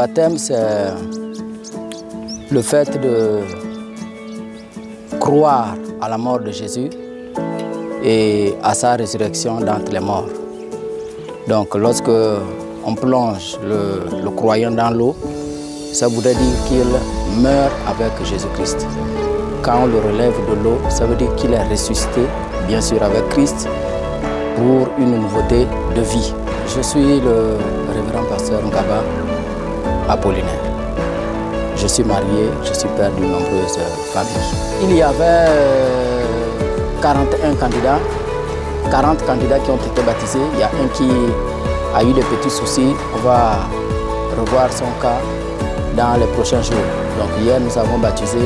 baptême, c'est le fait de croire à la mort de Jésus et à sa résurrection d'entre les morts. Donc lorsque on plonge le croyant dans l'eau, ça voudrait dire qu'il meurt avec Jésus-Christ. Quand on le relève de l'eau, ça veut dire qu'il est ressuscité, bien sûr avec Christ, pour une nouveauté de vie. Je suis le révérend pasteur Ngaba Apollinaire. Je suis marié, je suis père d'une nombreuse famille. Il y avait 41 candidats, 40 candidats qui ont été baptisés. Il y a un qui a eu des petits soucis. On va revoir son cas dans les prochains jours. Donc hier, nous avons baptisé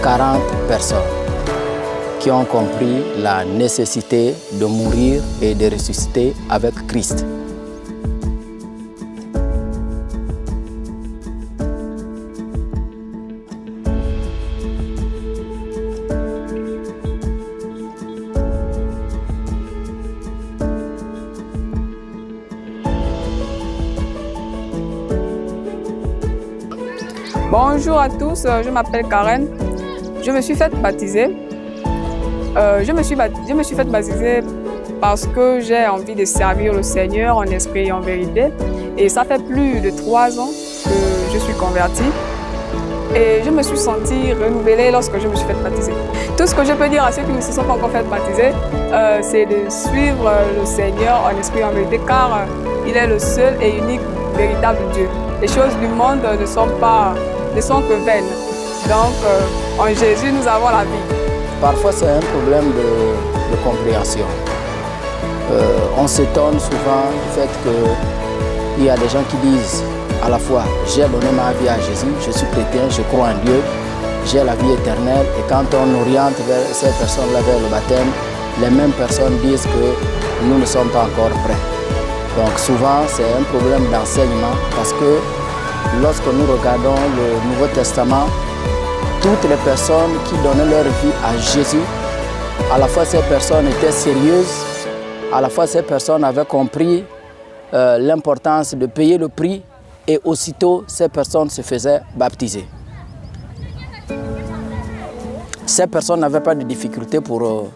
40 personnes qui ont compris la nécessité de mourir et de ressusciter avec Christ. Bonjour à tous, je m'appelle Karen. Je me suis faite baptiser. Je me suis faite baptiser parce que j'ai envie de servir le Seigneur en esprit et en vérité. Et ça fait plus de 3 ans que je suis convertie. Et je me suis sentie renouvelée lorsque je me suis faite baptiser. Tout ce que je peux dire à ceux qui ne se sont pas encore fait baptiser, c'est de suivre le Seigneur en esprit et en vérité, car il est le seul et unique véritable Dieu. Les choses du monde ne sont que vaines. Donc, en Jésus, nous avons la vie. Parfois, c'est un problème de compréhension. On s'étonne souvent du fait qu'il y a des gens qui disent à la fois « j'ai donné ma vie à Jésus, je suis chrétien, je crois en Dieu, j'ai la vie éternelle » et quand on oriente vers ces personnes-là vers le baptême, les mêmes personnes disent que nous ne sommes pas encore prêts. Donc souvent, c'est un problème d'enseignement parce que lorsque nous regardons le Nouveau Testament, toutes les personnes qui donnaient leur vie à Jésus, à la fois ces personnes étaient sérieuses, à la fois ces personnes avaient compris l'importance de payer le prix et aussitôt ces personnes se faisaient baptiser. Ces personnes n'avaient pas de difficulté pour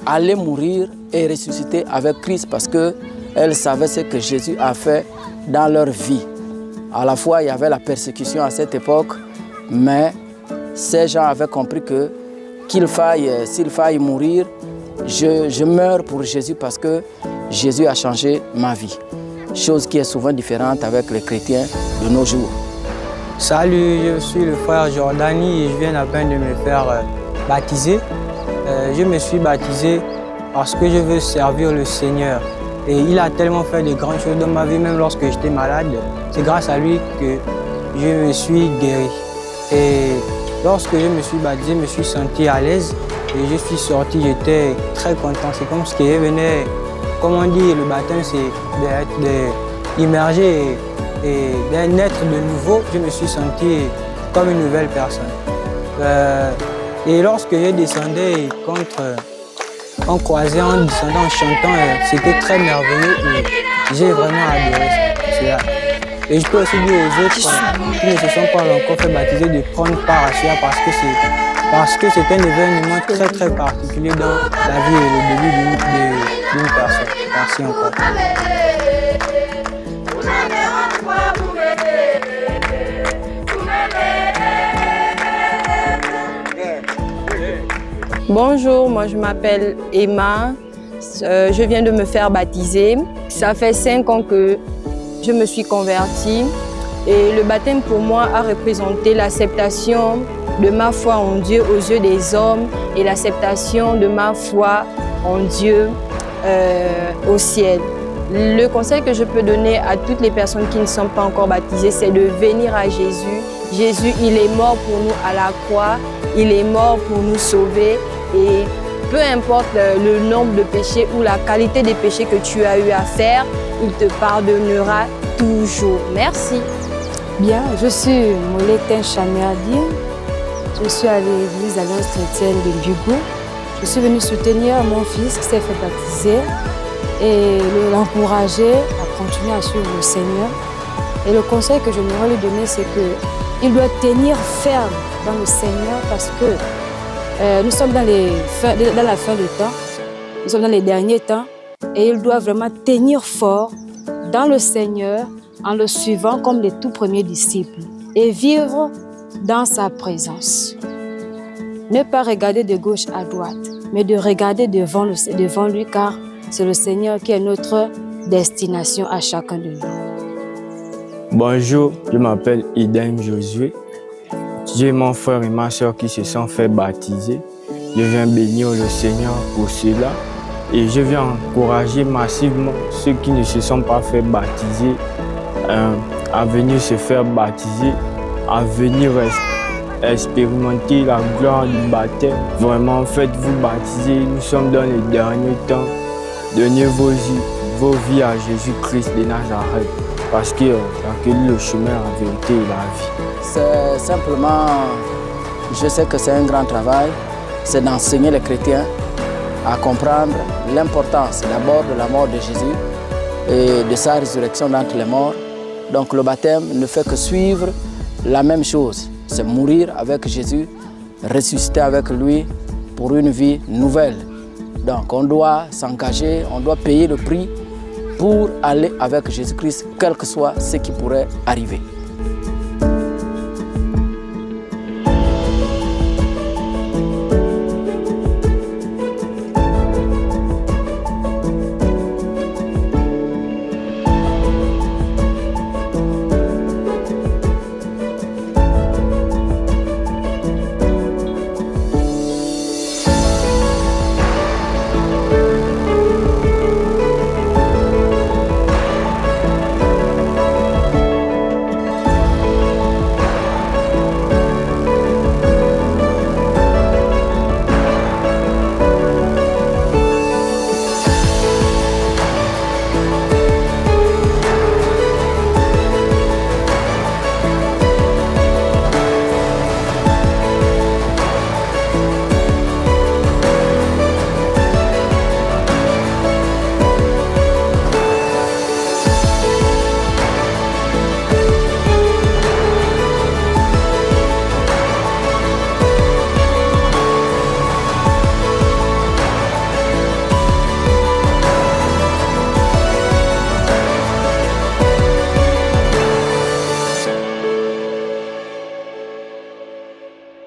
aller mourir et ressusciter avec Christ parce qu'elles savaient ce que Jésus a fait dans leur vie. À la fois, il y avait la persécution à cette époque, mais ces gens avaient compris que s'il faille mourir, je meurs pour Jésus parce que Jésus a changé ma vie. Chose qui est souvent différente avec les chrétiens de nos jours. Salut, je suis le frère Jordani et je viens à peine de me faire baptiser. Je me suis baptisé parce que je veux servir le Seigneur. Et il a tellement fait de grandes choses dans ma vie, même lorsque j'étais malade. C'est grâce à lui que je me suis guéri. Et lorsque je me suis baptisé, je me suis senti à l'aise. Et je suis sorti, j'étais très content. C'est comme ce qui venait, comme on dit, le baptême, c'est d'immerger et d'être de nouveau. Je me suis senti comme une nouvelle personne. Et lorsque je descendais on croisait en descendant, en chantant, c'était très merveilleux et j'ai vraiment adoré cela. Et je peux aussi dire aux autres qui ne se sont pas encore fait baptiser de prendre part à cela parce que c'est un événement très très particulier dans la vie et le début d'une personne. Merci encore. Bonjour, moi je m'appelle Emma, je viens de me faire baptiser. Ça fait 5 ans que je me suis convertie et le baptême pour moi a représenté l'acceptation de ma foi en Dieu aux yeux des hommes et l'acceptation de ma foi en Dieu au ciel. Le conseil que je peux donner à toutes les personnes qui ne sont pas encore baptisées, c'est de venir à Jésus. Jésus, il est mort pour nous à la croix, il est mort pour nous sauver. Et peu importe le nombre de péchés ou la qualité des péchés que tu as eu à faire, il te pardonnera toujours. Merci. Bien, je suis Moletin Chamerdi. Je suis à l'église Alliance chrétienne de Bigo. Je suis venue soutenir mon fils qui s'est fait baptiser et l'encourager à continuer à suivre le Seigneur. Et le conseil que je voudrais lui donner, c'est qu'il doit tenir ferme dans le Seigneur parce que nous sommes dans la fin du temps, nous sommes dans les derniers temps et il doit vraiment tenir fort dans le Seigneur en le suivant comme les tout premiers disciples et vivre dans sa présence. Ne pas regarder de gauche à droite, mais de regarder devant lui car c'est le Seigneur qui est notre destination à chacun de nous. Bonjour, je m'appelle Idem Josué. J'ai mon frère et ma soeur qui se sont fait baptiser. Je viens bénir le Seigneur pour cela et je viens encourager massivement ceux qui ne se sont pas fait baptiser à venir se faire baptiser, à venir expérimenter la gloire du baptême. Vraiment, faites-vous baptiser, nous sommes dans les derniers temps. Donnez vos vies à Jésus-Christ de Nazareth parce qu'il a que le chemin, la vérité et la vie. C'est simplement, je sais que c'est un grand travail, c'est d'enseigner les chrétiens à comprendre l'importance d'abord de la mort de Jésus et de sa résurrection d'entre les morts. Donc le baptême ne fait que suivre la même chose, c'est mourir avec Jésus, ressusciter avec lui pour une vie nouvelle. Donc on doit s'engager, on doit payer le prix pour aller avec Jésus-Christ, quel que soit ce qui pourrait arriver.